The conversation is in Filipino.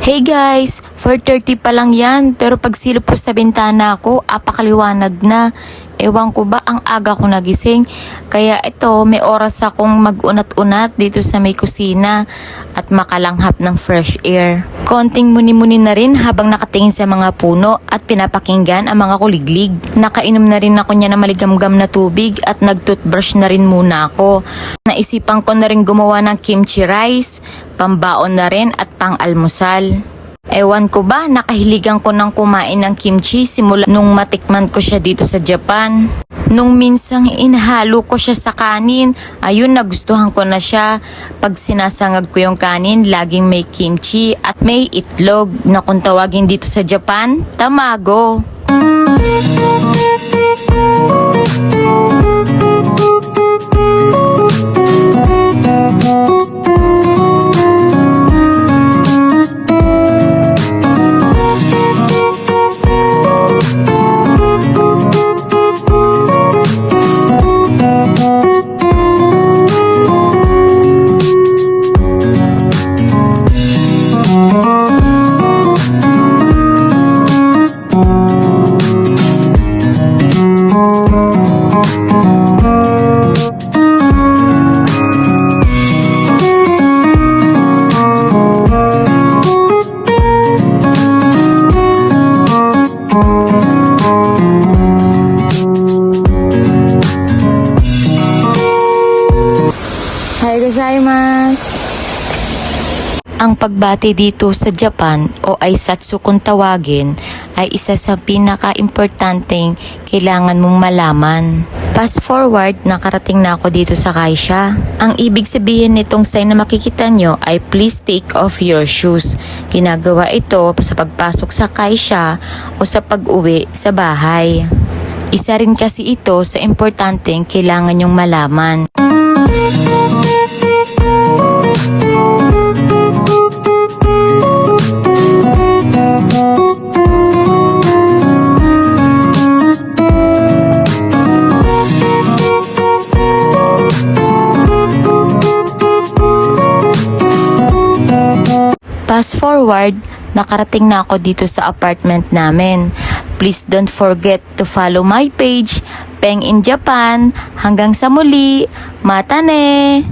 Hey guys, 4:30 pa lang yan pero pag silip ko sa bintana ko, apakaliwanag na. Ewan ko ba, ang aga ko nagising. Kaya ito, may oras akong mag-unat-unat dito sa may kusina at makalanghap ng fresh air. Konting muni-muni na rin habang nakatingin sa mga puno at pinapakinggan ang mga kuliglig. Nakainom na rin ako niya ng maligamgam na tubig at nag-toothbrush na rin muna ako. Naisipan ko na rin gumawa ng kimchi rice, pambaon na rin at pang-almusal. Ewan ko ba, nakahiligan ko ng kumain ng kimchi simula nung matikman ko siya dito sa Japan. Nung minsang inhalo ko siya sa kanin, ayun nagustuhan ko na siya. Pag sinasangag ko yung kanin, laging may kimchi at may itlog na kung tawagin dito sa Japan, tamago. Ang pagbati dito sa Japan o aisatsu kung tawagin ay isa sa pinaka-importanteng kailangan mong malaman. Fast forward, nakarating na ako dito sa kaisha. Ang ibig sabihin nitong sign na makikita nyo ay please take off your shoes. Ginagawa ito sa pagpasok sa kaisha o sa pag-uwi sa bahay. Isa rin kasi ito sa importanteng kailangan nyong malaman. Fast forward, nakarating na ako dito sa apartment namin. Please don't forget to follow my page, Peng in Japan. Hanggang sa muli, mata ne!